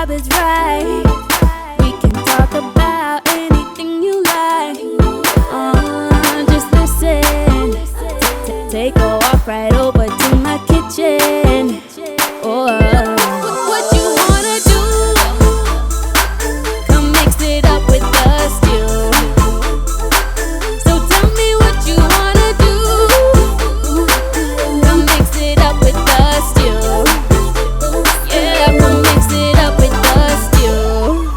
vibe is right. We can talk about anything you like. Just listen. Take a walk right over to my kitchen. What you wanna do? Come mix it up with the stew. So tell me what you wanna do. Come mix it up with the stew. Yeah, come mix it up with the stew.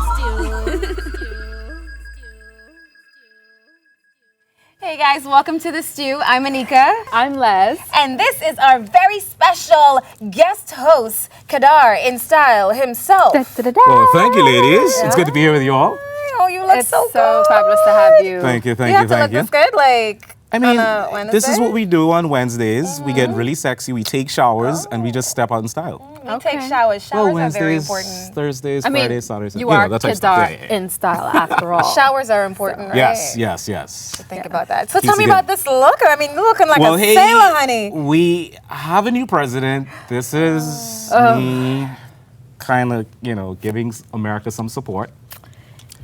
Hey guys, welcome to The Stew. I'm Anika. I'm Les. And this is our very special guest host, Kadar in Style himself. Da, da, da, da. Well, thank you, ladies. It's good to be here with you all. Oh, you look It's so so good. fabulous to have you. Thank you, You thank have you, to look thank you. this good, like, I mean, on a Wednesday? this is what we do on Wednesdays. We get really sexy, we take showers, and we just step out in style. We take showers. Showers are very important. Thursdays, I mean, Fridays, Saturdays. you are that type of Kadar stuff. Yeah, yeah. in style after all. Showers are important, right? Yes. Think about that. So Keeps tell me it about good. this look. I mean, you're looking like Well, a hey, sailor, honey. we have a new president. This is me kind of, giving America some support.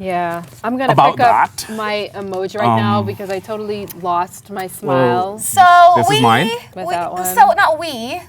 Yeah. I'm going to About pick up that, my emoji right now because I totally lost my smile. So This is mine? With that one. So not we.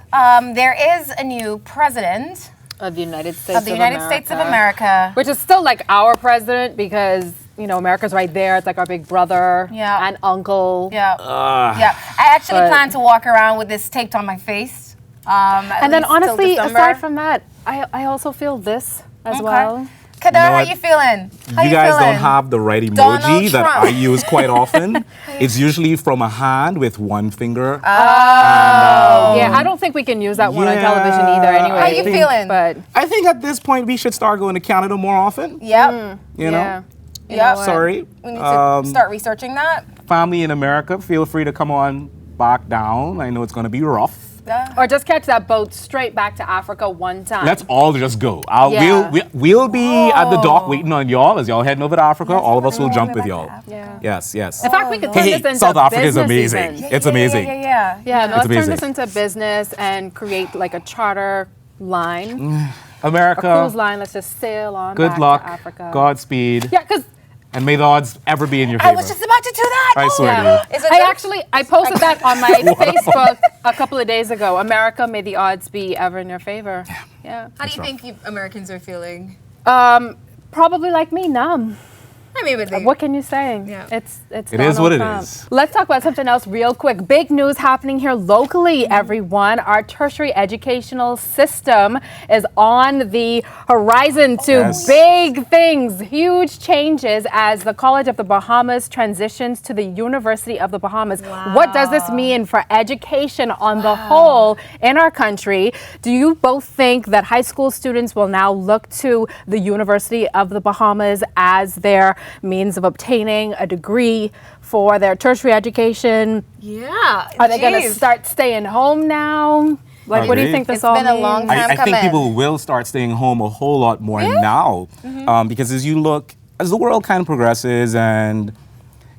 There is a new president Of the United States of the United States of America. Which is still like our president because, America's right there. It's like our big brother Yeah. and uncle. Yeah. Yeah. I actually But- plan to walk around with this taped on my face. And then honestly, December. aside from that, I also feel this as Okay. well. Kadar, know how what? you feeling? How You guys feeling? don't have the right Donald emoji that Trump. I use quite often. It's usually from a hand with one finger. Yeah, I don't think we can use that one on Yeah, television either anyway. How you feeling? But I think at this point we should start going to Canada more often. Yep. You know, yeah. Yep. know what? sorry. We need to start researching that. Family in America, feel free to come on back down. I know it's going to be rough. Yeah. Or just catch that boat straight back to Africa one time. Let's all just go. Yeah. We'll be at the dock waiting on y'all as y'all heading over to Africa. All of us will jump with y'all. Yeah. Yes. In fact, we could turn Hey, this into South Africa is business amazing. even. It's amazing. Yeah. Yeah, no, let's turn amazing. this into business and create like a charter line, a America, cruise line. Let's just sail on good back luck, to Africa. Godspeed, Yeah, because and may the odds ever be in your I favor. was just about to do that. I swear yeah. to you. Is it good? I posted that on my Facebook a couple of days ago. America, may the odds be ever in your favor. Yeah. How do you think you Americans are feeling? Probably like me, numb. I mean, with the, What can you say? Yeah. It's It is what it Trump. is. Let's talk about something else real quick. Big news happening here locally, everyone. Our tertiary educational system is on the horizon to Yes. big things, huge changes as the College of the Bahamas transitions to the University of the Bahamas. What does this mean for education on the whole in our country? Do you both think that high school students will now look to the University of the Bahamas as their means of obtaining a degree for their tertiary education? yeah. Are they going to Jeez. start staying home now? Like, what do you Agreed. think this It's all been a means? long time. I think coming. people will start staying home a whole lot more now, because as the world kind of progresses, and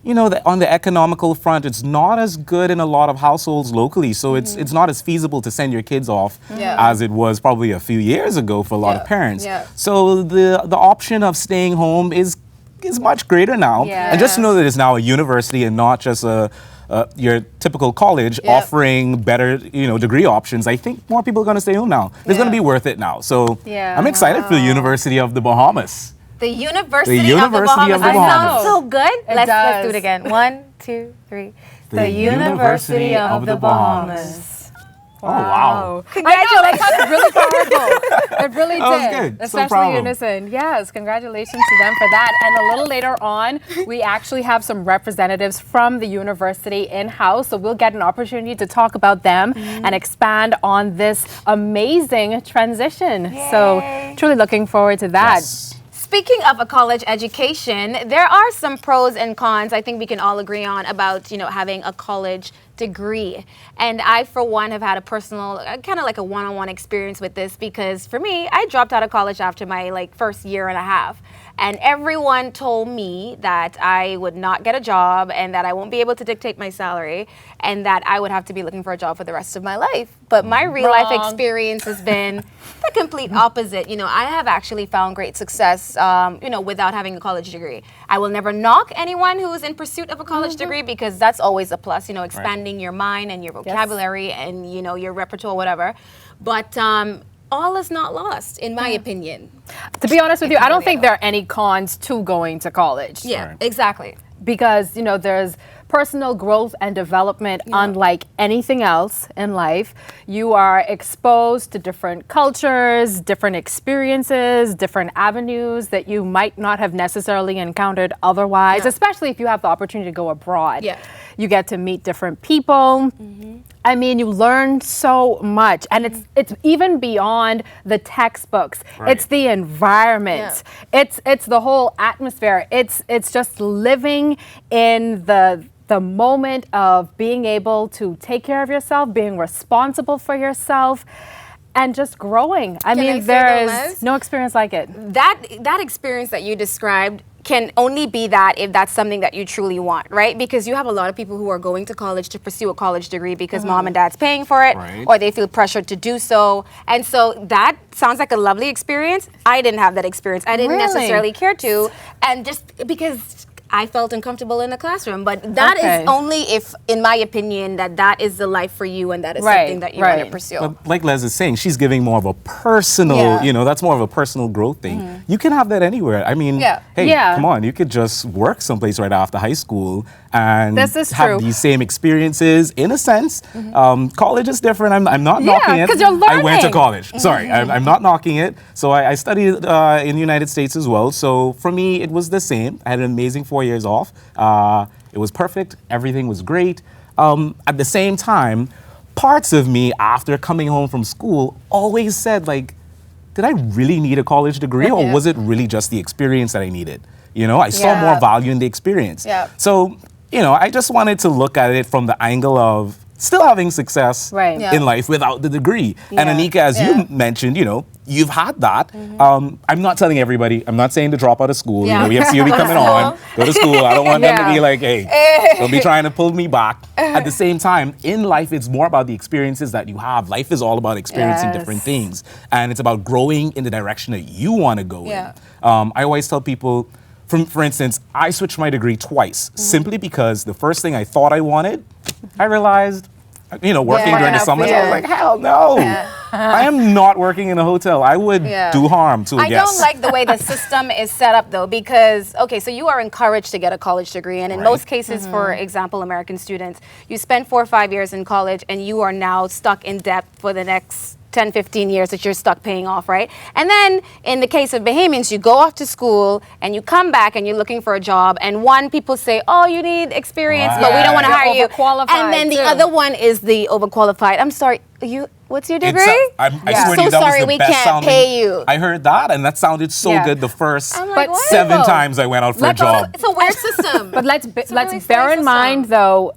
on the economical front, it's not as good in a lot of households locally. So it's not as feasible to send your kids off Yeah. as it was probably a few years ago for a lot of parents. Yeah. So the option of staying home is much greater now. Yeah. And just to know that it's now a university and not just your typical college offering better, degree options. I think more people are going to stay home now. It's going to be worth it now. So Yeah. I'm excited for the University of the Bahamas. The University, The University of of the the Bahamas. Bahamas. Sounds so good. Let's does. do it again. 1, 2, 3. The University of the Bahamas. Oh, wow. I know, that sounded really powerful. It really That was did. good. So Especially proud of 'em. Unison. Yes, congratulations to them for that. And a little later on, we actually have some representatives from the university in-house. So we'll get an opportunity to talk about them and expand on this amazing transition. So truly looking forward to that. Yes. Speaking of a college education, there are some pros and cons I think we can all agree on about, having a college degree. And I, for one, have had a personal, kind of like a one-on-one experience with this because for me, I dropped out of college after my first year and a half. And everyone told me that I would not get a job and that I won't be able to dictate my salary and that I would have to be looking for a job for the rest of my life. But my real life Wrong. experience has been the complete opposite. You know, I have actually found great success, you know, without having a college degree. I will never knock anyone who is in pursuit of a college degree because that's always a plus, you know, expanding your mind and your vocabulary and, you know, your repertoire, whatever. But all is not lost, in my opinion. To be honest with you, I don't think there are any cons to going to college. Yeah, exactly. Because, you know, there's personal growth and development unlike anything else in life. You are exposed to different cultures, different experiences, different avenues that you might not have necessarily encountered otherwise, especially if you have the opportunity to go abroad. Yeah. You get to meet different people. I mean, you learn so much, and it's even beyond the textbooks. It's the environment. It's the whole atmosphere. It's just living in the moment of being able to take care of yourself, being responsible for yourself, and just growing. I mean, there's no experience like it. That experience that you described can only be that if that's something that you truly want, right? Because you have a lot of people who are going to college to pursue a college degree because mom and dad's paying for it, or they feel pressured to do so. And so that sounds like a lovely experience. I didn't have that experience. I didn't necessarily care to, and just because I felt uncomfortable in the classroom. But that is only if, in my opinion, that is the life for you and that is something that you want to pursue. But like Les is saying, she's giving more of a personal, you know, that's more of a personal growth thing. You can have that anywhere. I mean, hey, come on, you could just work someplace right after high school and have these same experiences in a sense. College is different. I'm not knocking it. Because you're learning. I went to college. Sorry, I'm not knocking it. So I studied in the United States as well. So for me, it was the same. I had an amazing 4 years off. It was perfect. Everything was great. At the same time, parts of me after coming home from school always said, like, did I really need a college degree or was it really just the experience that I needed? You know, I saw more value in the experience. So, you know, I just wanted to look at it from the angle of still having success in life without the degree. And Anika, as you mentioned, you know, you've had that. I'm not telling everybody, I'm not saying to drop out of school. You know, we have COB coming on, go to school. I don't want them to be like, hey, don't be trying to pull me back. At the same time, in life, it's more about the experiences that you have. Life is all about experiencing different things. And it's about growing in the direction that you want to go in. I always tell people, for instance, I switched my degree twice simply because the first thing I thought I wanted, I realized, you know, working during the summers, I was like, hell no. I am not working in a hotel. I would do harm to a guest. I don't like the way the system is set up, though, because, okay, so you are encouraged to get a college degree. And in most cases, for example, American students, you spend 4 or 5 years in college and you are now stuck in debt for the next 10, 15 years that you're stuck paying off, right? And then in the case of Bahamians, you go off to school and you come back and you're looking for a job. And one, people say, oh, you need experience, but we don't want to hire you. And then the other one is the overqualified. I'm sorry, what's your degree? I swear to you, that sorry, was the we best can't sounding. pay you. I heard that, and that sounded so good the first like, 7 times I went out for a job. It's a weird system. But let's bear in mind, though,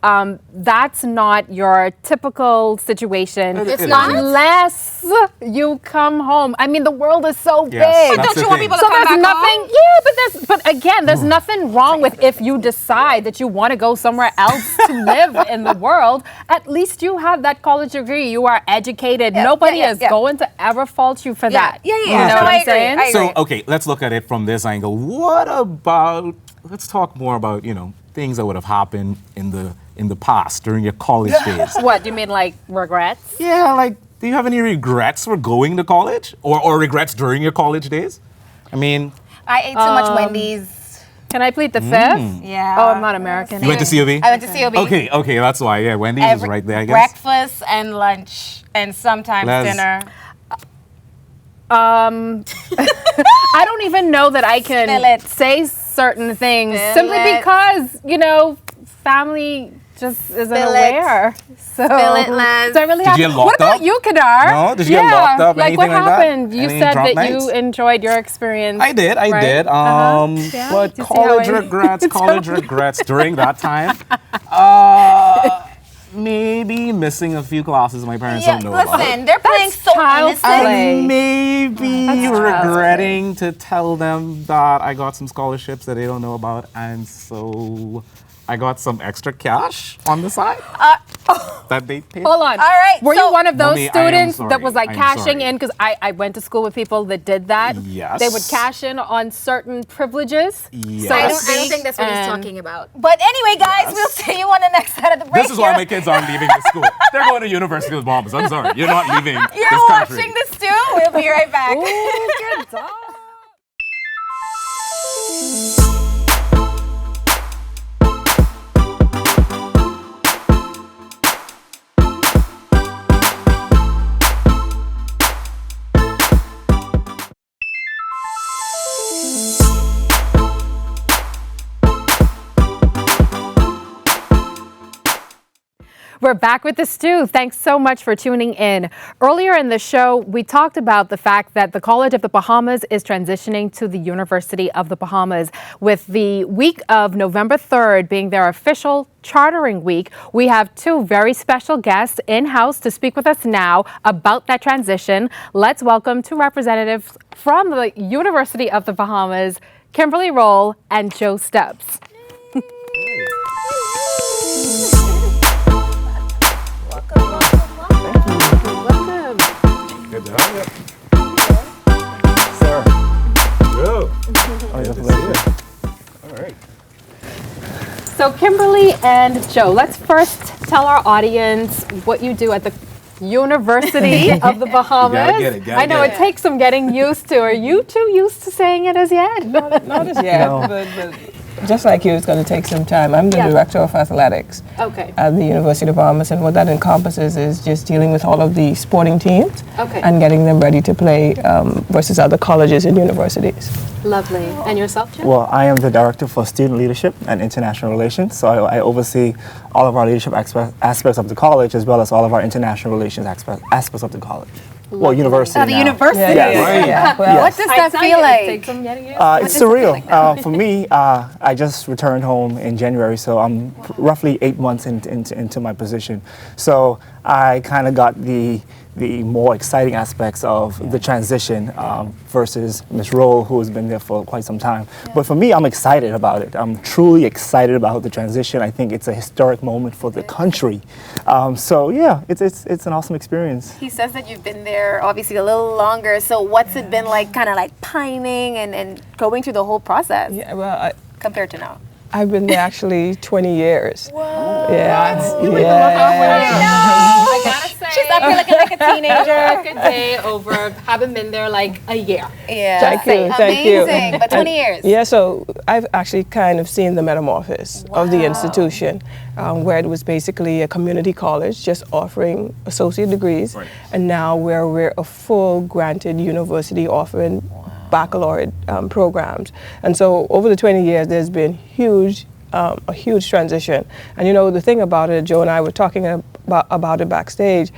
that's not your typical situation. It's not? Unless you come home. I mean, the world is so big. But don't you want people to So come there's back nothing. home? Yeah, but again, there's nothing wrong with if you decide that you want to go somewhere else to live in the world. At least you have that college degree. You are educated. Nobody is going to ever fault you for that. You know what I'm saying? So, okay, let's look at it from this angle. What about, let's talk more about, you know, things that would have happened in the past during your college days. What, do you mean like regrets? Yeah, like, do you have any regrets for going to college or regrets during your college days? I mean, I ate too much Wendy's. Can I plead the fifth? Yeah. Oh, I'm not American. you went to COB? I went to COB. Okay, that's why. Yeah, Wendy's is right there, I guess. Breakfast and lunch and sometimes dinner. I don't even know that I can say certain things simply because, you know, family just isn't aware. So, it, Les. so I really have. Did you get What locked about up? you, Kadar? No? Did you get locked up? Like, what Anything like that? happened? You Any said drunk that nights? you enjoyed your experience. I did. Yeah. But Do you see how college regrets during that time. Maybe missing a few classes my parents don't know about. Listen, they're playing so child's innocent. play. And maybe regretting to tell them that I got some scholarships that they don't know about, and so I got some extra cash on the side that they paid. Hold on. All right, Were so- you one of those Mommy, I am students that sorry. was like I'm cashing sorry. in? Because I went to school with people that did that. Yes. They would cash in on certain privileges. Yes. I don't think that's what he's And- talking about. But anyway, guys, Yes. we'll see you on the next side of the break. This is why my kids aren't leaving the school. They're going to University of the Bahamas. I'm sorry. You're not leaving You're this country. watching this too. We'll be right back. Ooh, good dog. We're back with the stew. Thanks so much for tuning in. Earlier in the show, we talked about the fact that the College of the Bahamas is transitioning to the University of the Bahamas, with the week of November 3rd being their official chartering week. We have two very special guests in-house to speak with us now about that transition. Let's welcome two representatives from the University of the Bahamas, Kimberly Roll and Joe Stubbs. Welcome. Good to have you. Sir. Joe. All right. So Kimberly and Joe, let's first tell our audience what you do at the University of the Bahamas. get it, I know it takes some getting used to. Are you too used to saying it as yet? Not as yet, but just like you, it's going to take some time. I'm the director of athletics Okay. at the University of the Bahamas, and what that encompasses is just dealing with all of the sporting teams Okay. and getting them ready to play versus other colleges and universities. Lovely. And yourself, Joe? Well, I am the Director for Student Leadership and International Relations, so I oversee all of our leadership aspects of the college as well as all of our international relations aspects of the college. Well, university Oh, the now. university. Yeah. Well, What does that feel like? It's surreal. For me, I just returned home in January, so I'm roughly 8 months into my position. So I kind of got the more exciting aspects of the transition versus Ms. Roll, who has been there for quite some time. But for me, I'm excited about it. I'm truly excited about the transition. I think it's a historic moment for the country. So yeah, it's an awesome experience. He says that you've been there obviously a little longer. So what's it been like, kind of like pining and going through the whole process yeah, well, compared to now? I've been there actually 20 years. Whoa. Yeah. I gotta say, She's up here looking like a teenager. Good day over having been there like a year. Yeah. Thank you, thank you. Amazing. But 20 years. Yeah, so I've actually kind of seen the metamorphosis of the institution, where it was basically a community college just offering associate degrees, and now where we're a full granted university offering baccalaureate programs. And so over the 20 years, there's been a huge transition. And you know, the thing about it, Joe and I were talking about it backstage,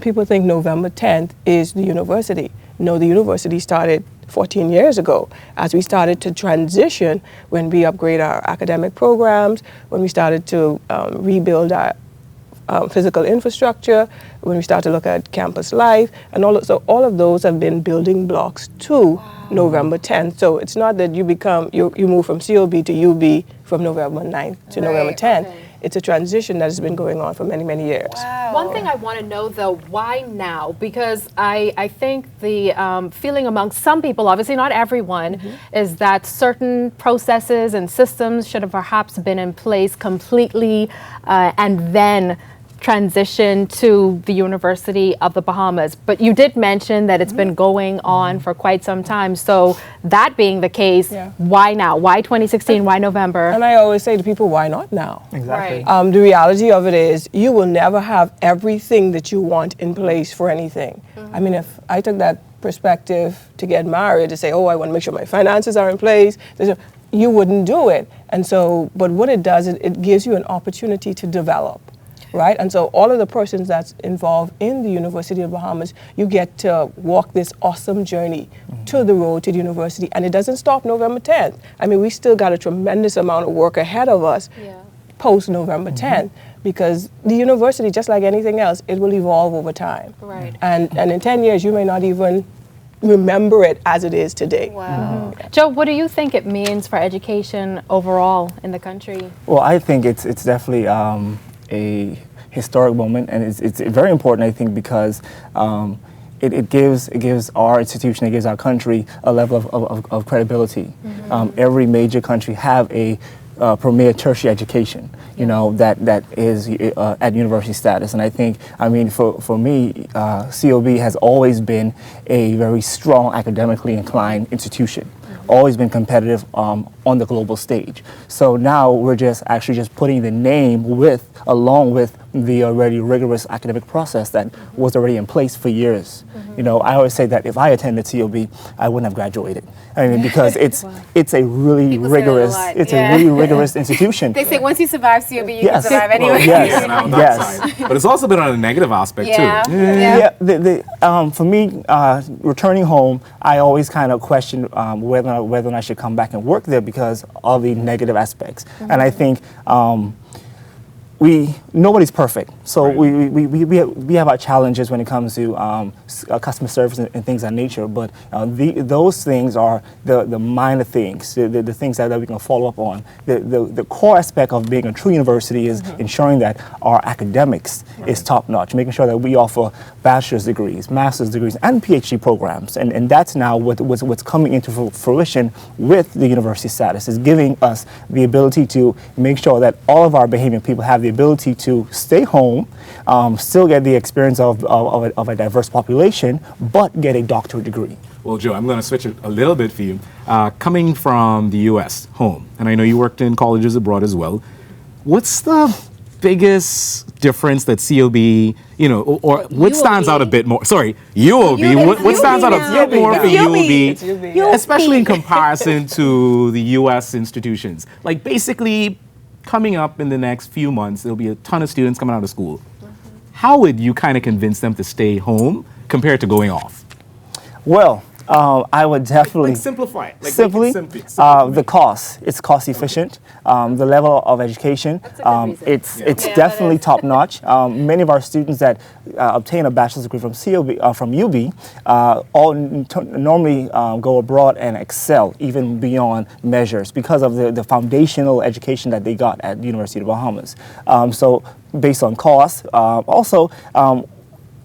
people think November 10th is the university. No, the university started 14 years ago as we started to transition when we upgrade our academic programs, when we started to rebuild our physical infrastructure, when we start to look at campus life, and all of those have been building blocks to November 10th. So it's not that you move from COB to UB from November 9th to November 10th. Okay. It's a transition that has been going on for many, many years. One thing I want to know, though, why now? Because I think the feeling among some people, obviously not everyone, is that certain processes and systems should have perhaps been in place completely and then transition to the University of the Bahamas. But you did mention that it's been going on for quite some time. So that being the case, why now? Why 2016? Why November? And I always say to people, why not now? Exactly. Right. The reality of it is you will never have everything that you want in place for anything. I mean, if I took that perspective to get married, to say, oh, I want to make sure my finances are in place, you wouldn't do it. And so, but what it does, it gives you an opportunity to develop. Right? And so all of the persons that's involved in the University of the Bahamas, you get to walk this awesome journey to the road to the university. And it doesn't stop November 10th. I mean, we still got a tremendous amount of work ahead of us post November 10th, because the university, just like anything else, it will evolve over time. Right. And in 10 years, you may not even remember it as it is today. Wow. Joe, what do you think it means for education overall in the country? Well, I think it's definitely a historic moment, and it's very important, I think, because it gives our institution, it gives our country a level of credibility. Every major country have a premier tertiary education, you know, that is at university status. And I think, I mean, for me, COB has always been a very strong academically inclined institution. Always been competitive on the global stage. So now we're just putting the name along with the already rigorous academic process that was already in place for years. You know, I always say that if I attended COB, I wouldn't have graduated. I mean, because it's a really rigorous institution. They say once you survive COB, you Yes. can survive Well, anyway. yes. on that Yes. side. But it's also been on a negative aspect Yeah. too. Yeah. For me, returning home, I always kind of question whether or not I should come back and work there because of the negative aspects. And I think nobody's perfect, so we have our challenges when it comes to customer service and things of that nature. But those things are the minor things, the things that we can follow up on. The core aspect of being a true university is ensuring that our academics is top notch, making sure that we offer bachelor's degrees, master's degrees, and PhD programs, and that's now what's coming into fruition with the university status, is giving us the ability to make sure that all of our Bahamian people have the ability to stay home, still get the experience of a diverse population, but get a doctorate degree. Well, Joe, I'm going to switch it a little bit for you. Coming from the U.S. home, and I know you worked in colleges abroad as well, what's the biggest difference that COB, you know, or what stands out a bit more? Sorry, UOB. What stands out a bit more for UOB, especially in comparison to the U.S. institutions? Like basically, coming up in the next few months, there'll be a ton of students coming out of school. How would you kind of convince them to stay home compared to going off? Well, I would definitely simplify it. Simply, the cost. It's cost efficient. The level of education, it's definitely top notch. Many of our students that obtain a bachelor's degree from from UB, normally go abroad and excel even beyond measures because of the foundational education that they got at the University of the Bahamas. So based on cost, also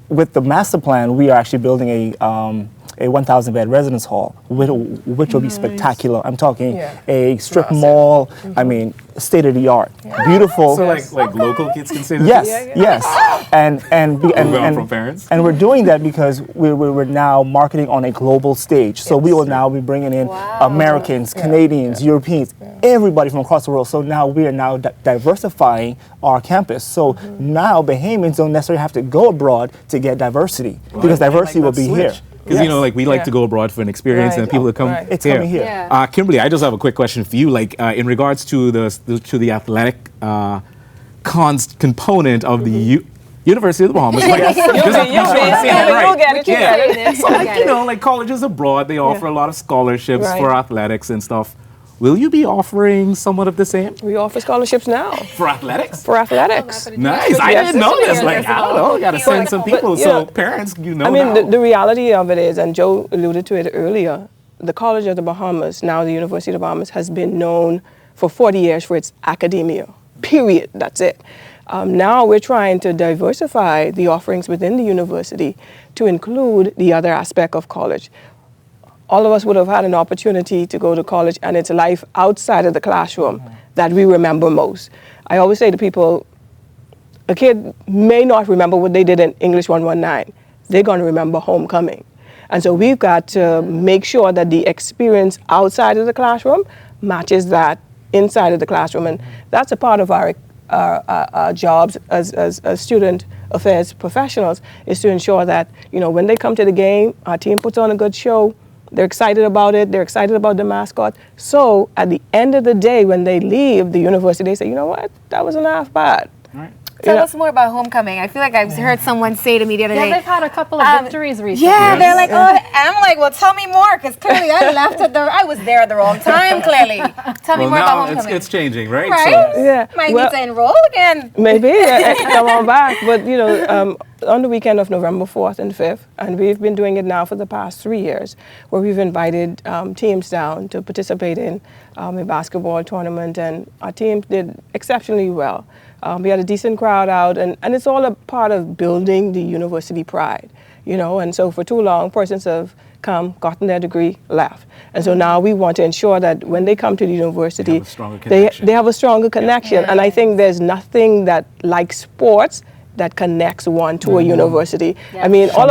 with the master plan, we are actually building a 1,000 bed residence hall, which will be spectacular. I'm talking a strip mall. I mean, state of the art, beautiful. So like local kids can stay there? Yes. And from parents? And we're doing that because we're now marketing on a global stage. So we will now be bringing in Americans, Canadians, Europeans, everybody from across the world. So now we are now diversifying our campus. So now Bahamians don't necessarily have to go abroad to get diversity because diversity will be here. Because, you know, like we like to go abroad for an experience and people that come It's coming here. Yeah. Kimberly, I just have a quick question for you. Like in regards to the athletic component of the University of the Bahamas. So like, you know, like colleges abroad, they offer a lot of scholarships for athletics and stuff. Will you be offering somewhat of the same? We offer scholarships now. For athletics? For athletics. Nice. I didn't know this. Like, I don't know. Got to send some people. So parents, you know. I mean, the reality of it is, and Joe alluded to it earlier, the College of the Bahamas, now the University of the Bahamas, has been known for 40 years for its academia. Period. That's it. Now we're trying to diversify the offerings within the university to include the other aspect of college. All of us would have had an opportunity to go to college, and it's life outside of the classroom that we remember most. I always say to people, a kid may not remember what they did in English 119. They're going to remember homecoming. And so we've got to make sure that the experience outside of the classroom matches that inside of the classroom. And that's a part of our jobs as student affairs professionals, is to ensure that, you know, when they come to the game, our team puts on a good show. They're excited about it. They're excited about the mascot. So at the end of the day, when they leave the university, they say, you know what, that wasn't half bad. Right. Tell us more about homecoming. I feel like I've heard someone say to me the other day. They've had a couple of victories recently. Yeah, they're like, oh, and I'm like, well, tell me more, because clearly I was there at the wrong time, clearly. Tell me more about homecoming. It's changing, right? Right? So, Yeah. Might need to enroll again. Maybe, come on back. But, on the weekend of November 4th and 5th, and we've been doing it now for the past 3 years, where we've invited teams down to participate in a basketball tournament, and our team did exceptionally well. We had a decent crowd out, and it's all a part of building the university pride, and so for too long, persons have come, gotten their degree, left. And so now we want to ensure that when they come to the university, they have a stronger connection. And I think there's nothing that like sports that connects one to a university. I mean, all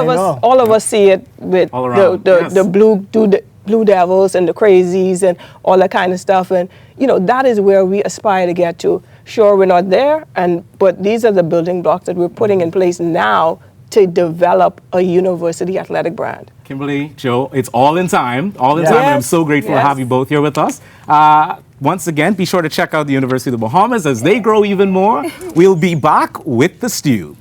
of us see it with the Blue Devils and the Crazies and all that kind of stuff. And, that is where we aspire to get to. Sure, we're not there, but these are the building blocks that we're putting in place now to develop a university athletic brand. Kimberly, Joe, it's all in time. And I'm so grateful to have you both here with us. Once again, be sure to check out the University of the Bahamas as they grow even more. We'll be back with the stew.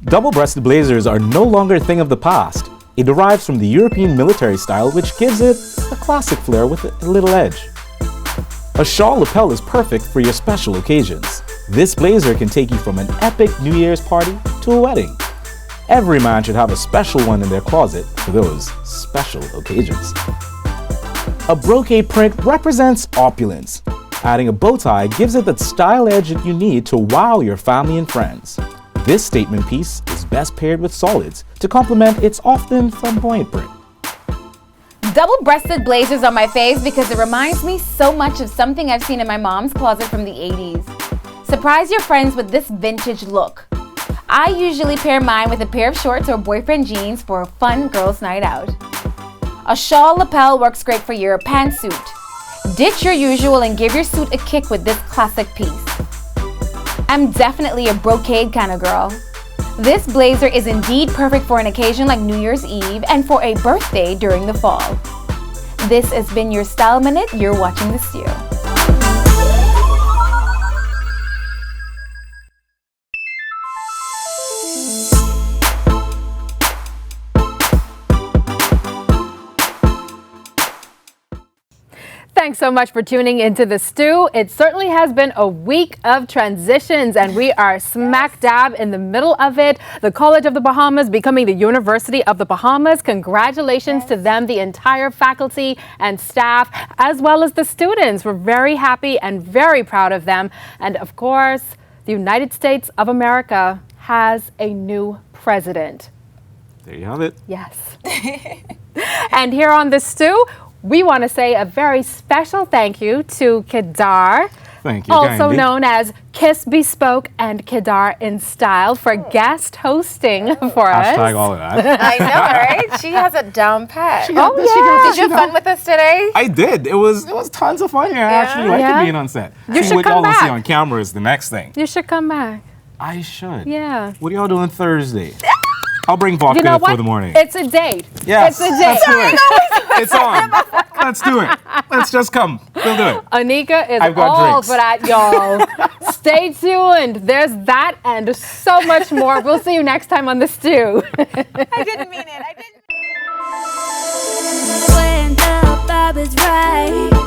Double-breasted blazers are no longer a thing of the past. It derives from the European military style, which gives it a classic flair with a little edge. A shawl lapel is perfect for your special occasions. This blazer can take you from an epic New Year's party to a wedding. Every man should have a special one in their closet for those special occasions. A brocade print represents opulence. Adding a bow tie gives it that style edge that you need to wow your family and friends. This statement piece is best paired with solids to complement its often flamboyant print. Double-breasted blazers on my face because it reminds me so much of something I've seen in my mom's closet from the 80s. Surprise your friends with this vintage look. I usually pair mine with a pair of shorts or boyfriend jeans for a fun girls' night out. A shawl lapel works great for your pantsuit. Ditch your usual and give your suit a kick with this classic piece. I'm definitely a brocade kind of girl. This blazer is indeed perfect for an occasion like New Year's Eve and for a birthday during the fall. This has been your Style Minute. You're watching The Stew. Thanks so much for tuning into The Stew. It certainly has been a week of transitions, and we are smack dab in the middle of it. The College of the Bahamas becoming the University of the Bahamas. Congratulations to them, the entire faculty and staff, as well as the students. We're very happy and very proud of them. And of course, the United States of America has a new president. There you have it. Yes. And here on The Stew, we want to say a very special thank you to Kedar, thank you, also kindly. known as Kiss Bespoke and Kedar in Style, for guest hosting for us. Hashtag all of that. I know, right? She has it down pat. Did you have fun with us today? I did. It was tons of fun. I actually liked being on set. You should what come y'all will see back. on camera is the next thing. You should come back. I should. Yeah. What are y'all doing Thursday? I'll bring vodka You know what? for the morning. It's a date. Yes. It's a date. Let's do it. It's on. Let's do it. Let's just come. We'll do it. Anika is I've got all drinks. for that, y'all. Stay tuned. There's that and so much more. We'll see you next time on The Stew. I didn't mean it. When the vibe is right.